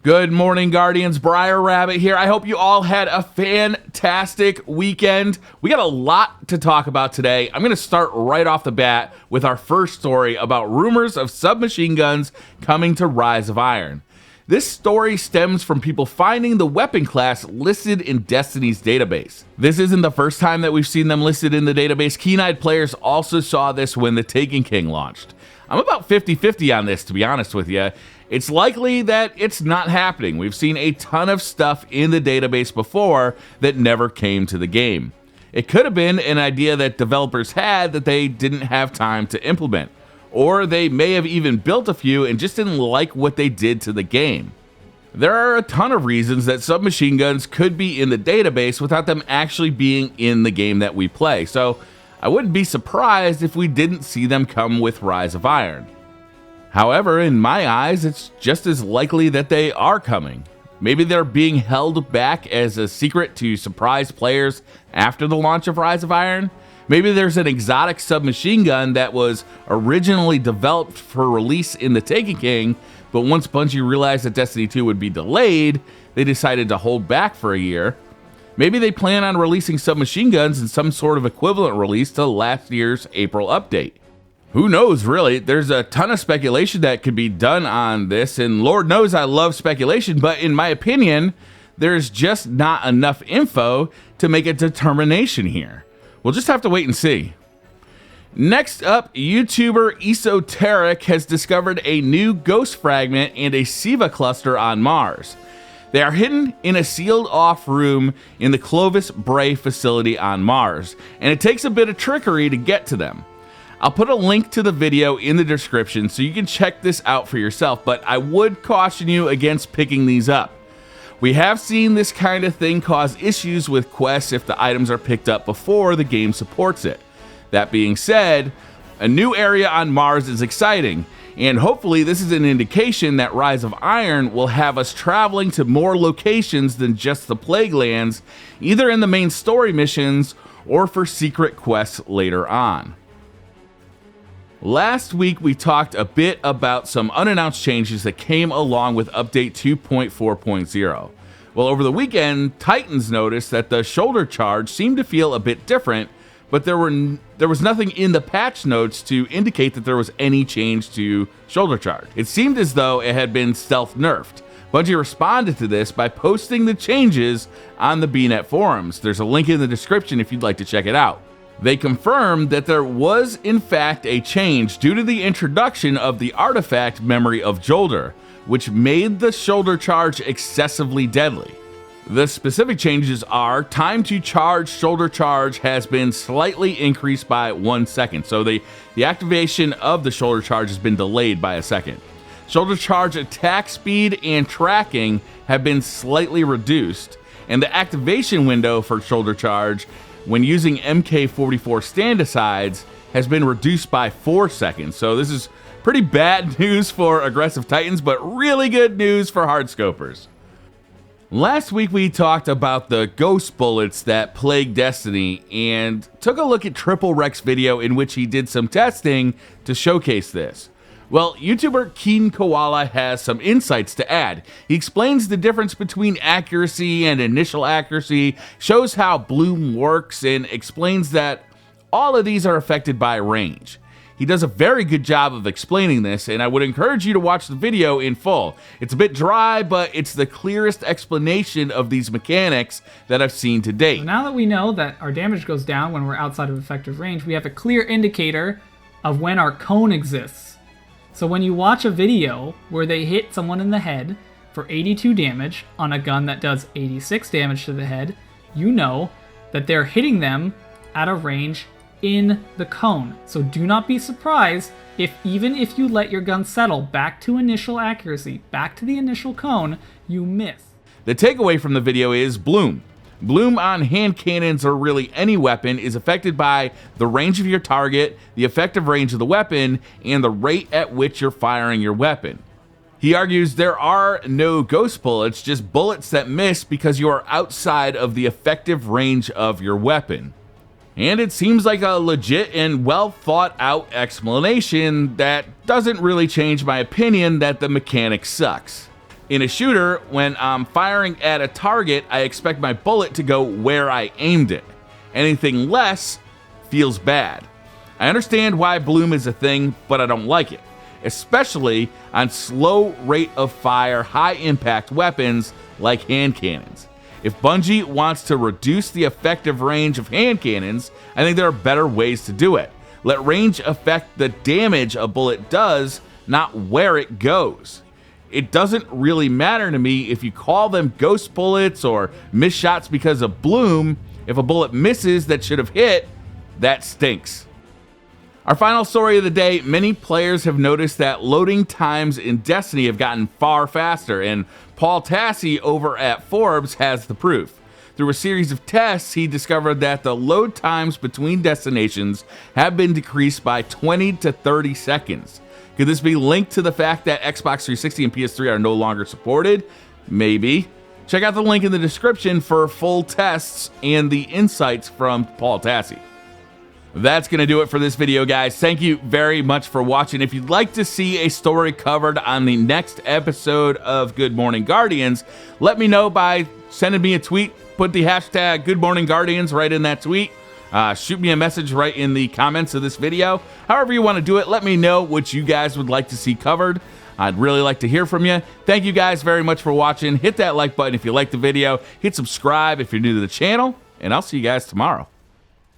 Good morning, Guardians. Briar Rabbit here. I hope you all had a fantastic weekend. We got a lot to talk about today. I'm going to start right off the bat with our first story about rumors of submachine guns coming to Rise of Iron. This story stems from people finding the weapon class listed in Destiny's database. This isn't the first time that we've seen them listed in the database. Keen-eyed players also saw this when the Taken King launched. I'm about 50-50 on this, to be honest with you. It's likely that it's not happening. We've seen a ton of stuff in the database before that never came to the game. It could have been an idea that developers had that they didn't have time to implement. Or they may have even built a few and just didn't like what they did to the game. There are a ton of reasons that submachine guns could be in the database without them actually being in the game that we play, so I wouldn't be surprised if we didn't see them come with Rise of Iron. However, in my eyes, it's just as likely that they are coming. Maybe they're being held back as a secret to surprise players after the launch of Rise of Iron. Maybe there's an exotic submachine gun that was originally developed for release in the Taken King, but once Bungie realized that Destiny 2 would be delayed, they decided to hold back for a year. Maybe they plan on releasing submachine guns in some sort of equivalent release to last year's April update. Who knows, really? There's a ton of speculation that could be done on this, and Lord knows I love speculation, but in my opinion, there's just not enough info to make a determination here. We'll just have to wait and see. Next up, YouTuber Esoteric has discovered a new ghost fragment and a Siva cluster on Mars. They are hidden in a sealed off room in the Clovis Bray facility on Mars, and it takes a bit of trickery to get to them. I'll put a link to the video in the description so you can check this out for yourself, but I would caution you against picking these up. We have seen this kind of thing cause issues with quests if the items are picked up before the game supports it. That being said, a new area on Mars is exciting, and hopefully this is an indication that Rise of Iron will have us traveling to more locations than just the Plaguelands, either in the main story missions or for secret quests later on. Last week we talked a bit about some unannounced changes that came along with update 2.4.0. Well, over the weekend, Titans noticed that the shoulder charge seemed to feel a bit different, but there was nothing in the patch notes to indicate that there was any change to shoulder charge. It seemed as though it had been stealth nerfed. Bungie responded to this by posting the changes on the BNet forums. There's a link in the description if you'd like to check it out. They confirmed that there was in fact a change due to the introduction of the artifact Memory of Jolder, which made the shoulder charge excessively deadly. The specific changes are time to charge shoulder charge has been slightly increased by 1 second, so the activation of the shoulder charge has been delayed by a second. Shoulder charge attack speed and tracking have been slightly reduced, and the activation window for shoulder charge when using MK44 stand-asides has been reduced by 4 seconds. So this is pretty bad news for aggressive Titans, but really good news for hardscopers. Last week we talked about the ghost bullets that plague Destiny and took a look at Triple Rex's video in which he did some testing to showcase this. Well, YouTuber Keen Koala has some insights to add. He explains the difference between accuracy and initial accuracy, shows how bloom works, and explains that all of these are affected by range. He does a very good job of explaining this, and I would encourage you to watch the video in full. It's a bit dry, but it's the clearest explanation of these mechanics that I've seen to date. So now that we know that our damage goes down when we're outside of effective range, we have a clear indicator of when our cone exists. So when you watch a video where they hit someone in the head for 82 damage on a gun that does 86 damage to the head, you know that they're hitting them at a range in the cone. So do not be surprised if even if you let your gun settle back to initial accuracy, back to the initial cone, you miss. The takeaway from the video is bloom. Bloom on hand cannons or really any weapon is affected by the range of your target, the effective range of the weapon, and the rate at which you're firing your weapon. He argues there are no ghost bullets, just bullets that miss because you are outside of the effective range of your weapon. And it seems like a legit and well thought out explanation that doesn't really change my opinion that the mechanic sucks. In a shooter, when I'm firing at a target, I expect my bullet to go where I aimed it. Anything less feels bad. I understand why bloom is a thing, but I don't like it, especially on slow rate of fire, high impact weapons like hand cannons. If Bungie wants to reduce the effective range of hand cannons, I think there are better ways to do it. Let range affect the damage a bullet does, not where it goes. It doesn't really matter to me if you call them ghost bullets or missed shots because of bloom. If a bullet misses that should have hit, that stinks. Our final story of the day, many players have noticed that loading times in Destiny have gotten far faster, and Paul Tassi over at Forbes has the proof. Through a series of tests, he discovered that the load times between destinations have been decreased by 20 to 30 seconds. Could this be linked to the fact that Xbox 360 and PS3 are no longer supported? Maybe. Check out the link in the description for full tests and the insights from Paul Tassi. That's going to do it for this video, guys. Thank you very much for watching. If you'd like to see a story covered on the next episode of Good Morning Guardians, let me know by sending me a tweet. Put the hashtag Good Morning Guardians right in that tweet. Shoot me a message right in the comments of this video. However you want to do it, let me know what you guys would like to see covered. I'd really like to hear from you. Thank you guys very much for watching. Hit that like button if you liked the video. Hit subscribe if you're new to the channel, and I'll see you guys tomorrow.